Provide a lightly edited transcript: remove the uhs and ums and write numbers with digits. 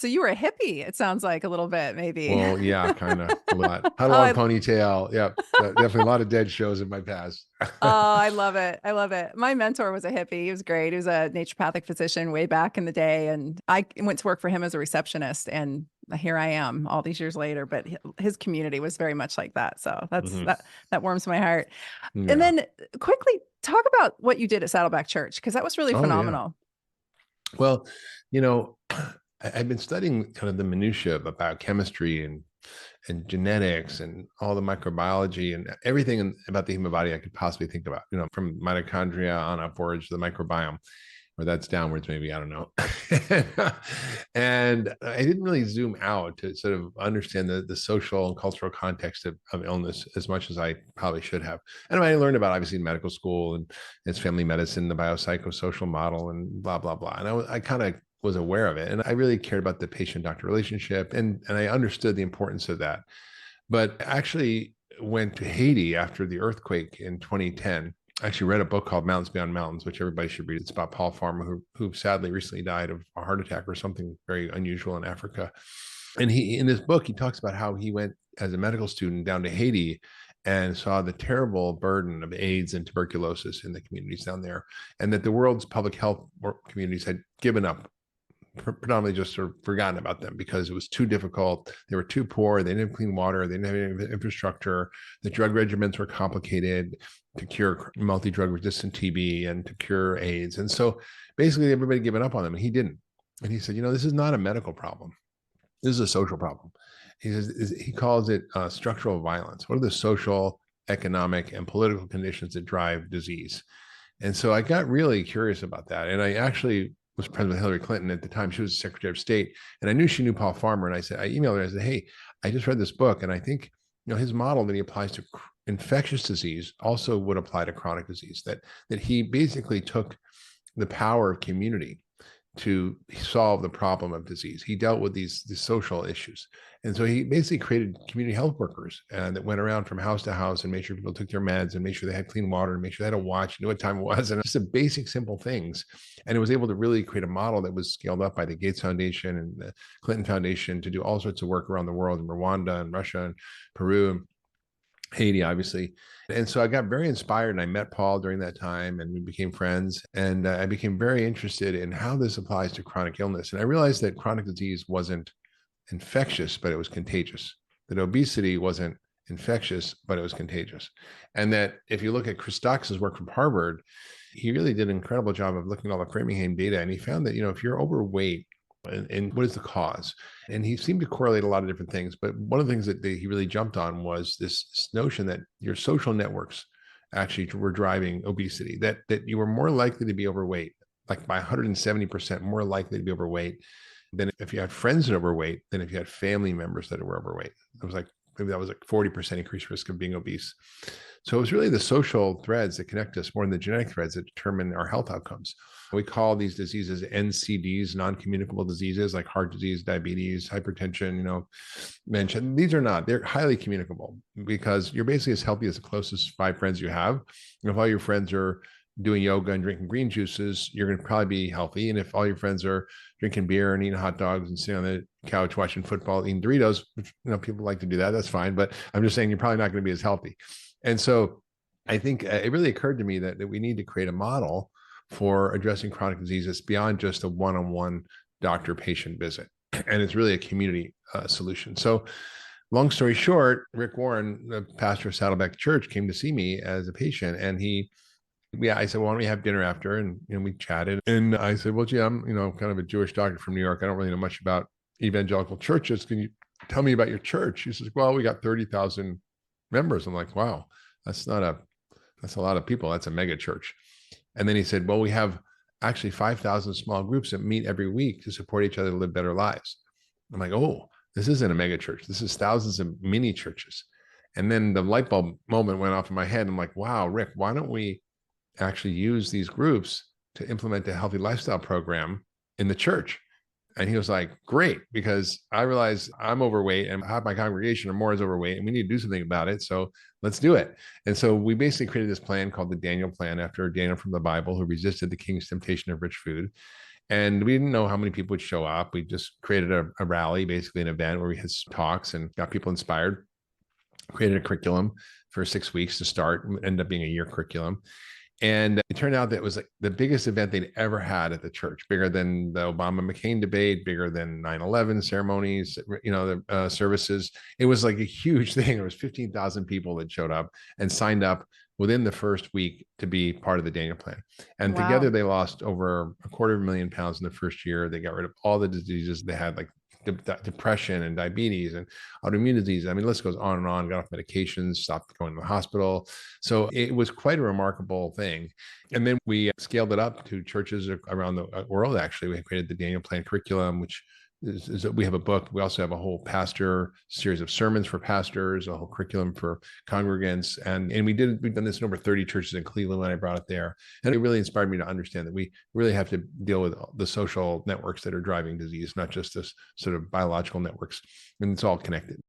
So you were a hippie, it sounds like a little bit, maybe. Well, yeah, kind of a lot. Had a Oh, long ponytail. Yep. Definitely a lot of dead shows in my past. I love it. I love it. My mentor was a hippie. He was great. He was a naturopathic physician way back in the day. And I went to work for him as a receptionist. And here I am all these years later. But his community was very much like that. So Mhm. that warms my heart. And Yeah. then quickly talk about what you did at Saddleback Church, because that was really Oh, yeah. phenomenal. Well, you know, I've been studying kind of the minutia of biochemistry and genetics and all the microbiology and everything about the human body I could possibly think about, from mitochondria on upwards to the microbiome, or that's downwards, maybe, I don't know. And I didn't really zoom out to sort of understand the social and cultural context of illness as much as I probably should have. And I learned about, obviously, in medical school and it's family medicine, the biopsychosocial model, and blah, blah, blah. And I kind of was aware of it. And I really cared about the patient doctor relationship. And I understood the importance of that. But actually went to Haiti after the earthquake in 2010. I actually read a book called Mountains Beyond Mountains, which everybody should read. It's about Paul Farmer, who sadly recently died of a heart attack or something very unusual in Africa. And he, in this book, he talks about how he went as a medical student down to Haiti and saw the terrible burden of AIDS and tuberculosis in the communities down there, and that the world's public health communities had given up, predominantly just sort of forgotten about them because it was too difficult. They were too poor. They didn't have clean water. They didn't have any infrastructure. The drug regimens were complicated to cure multi-drug resistant TB and to cure AIDS. And so basically everybody given up on them. And he didn't. And he said, this is not a medical problem. This is a social problem. He says, he calls it structural violence. What are the social, economic, and political conditions that drive disease? And so I got really curious about that. And I actually was friends with Hillary Clinton at the time. She was Secretary of State. And I knew she knew Paul Farmer. And I emailed her. I said, hey, I just read this book. And I think, his model that he applies to infectious disease also would apply to chronic disease, that he basically took the power of community to solve the problem of disease. He dealt with these social issues. And so he basically created community health workers that went around from house to house and made sure people took their meds and made sure they had clean water and made sure they had a watch, knew what time it was, and just the basic, simple things. And it was able to really create a model that was scaled up by the Gates Foundation and the Clinton Foundation to do all sorts of work around the world in Rwanda and Russia and Peru, Haiti, obviously. And so I got very inspired and I met Paul during that time and we became friends. And I became very interested in how this applies to chronic illness. And I realized that chronic disease wasn't infectious, but it was contagious. That obesity wasn't infectious, but it was contagious. And that if you look at Chris Dox's work from Harvard, he really did an incredible job of looking at all the Framingham data. And he found that, if you're overweight, and what is the cause? And he seemed to correlate a lot of different things. But one of the things that he really jumped on was this notion that your social networks actually were driving obesity, that you were more likely to be overweight, like by 170% more likely to be overweight than if you had friends that are overweight than if you had family members that were overweight. It was like, maybe that was like 40% increased risk of being obese. So it was really the social threads that connect us more than the genetic threads that determine our health outcomes. We call these diseases NCDs, non-communicable diseases, like heart disease, diabetes, hypertension, mentioned. These are not, they're highly communicable because you're basically as healthy as the closest 5 friends you have. And if all your friends are doing yoga and drinking green juices, you're going to probably be healthy. And if all your friends are drinking beer and eating hot dogs and sitting on the couch watching football, eating Doritos, which, people like to do that, that's fine. But I'm just saying you're probably not going to be as healthy. And so I think it really occurred to me that we need to create a model for addressing chronic diseases beyond just a one-on-one doctor-patient visit. And it's really a community solution. So long story short, Rick Warren, the pastor of Saddleback Church, came to see me as a patient. And I said, well, why don't we have dinner after? And we chatted. And I said, well, gee, I'm, kind of a Jewish doctor from New York. I don't really know much about evangelical churches. Can you tell me about your church? He says, well, we got 30,000 members. I'm like, wow, that's a lot of people. That's a mega church. And then he said, well, we have actually 5,000 small groups that meet every week to support each other to live better lives. I'm like, oh, this isn't a mega church. This is thousands of mini churches. And then the light bulb moment went off in my head. I'm like, wow, Rick, why don't we actually use these groups to implement a healthy lifestyle program in the church? And he was like, great, because I realize I'm overweight and half my congregation or more is overweight and we need to do something about it. So let's do it. And so we basically created this plan called the Daniel Plan after Daniel from the Bible, who resisted the king's temptation of rich food. And we didn't know how many people would show up. We just created a rally, basically an event where we had talks and got people inspired, created a curriculum for 6 weeks to start, ended up being a year curriculum. And it turned out that it was like the biggest event they'd ever had at the church, bigger than the Obama McCain debate, bigger than 9/11 ceremonies, the services. It was like a huge thing. There was 15,000 people that showed up and signed up within the first week to be part of the Daniel Plan. And together Wow. they lost over 250,000 pounds in the first year. They got rid of all the diseases they had, like depression and diabetes and autoimmune disease. I mean, the list goes on and on. Got off medications, stopped going to the hospital. So it was quite a remarkable thing. And then we scaled it up to churches around the world. Actually, we created the Daniel Plan curriculum, which is we have a book. We also have a whole pastor series of sermons for pastors, a whole curriculum for congregants, and we've done this in over 30 churches in Cleveland when I brought it there, and it really inspired me to understand that we really have to deal with the social networks that are driving disease, not just this sort of biological networks, and it's all connected.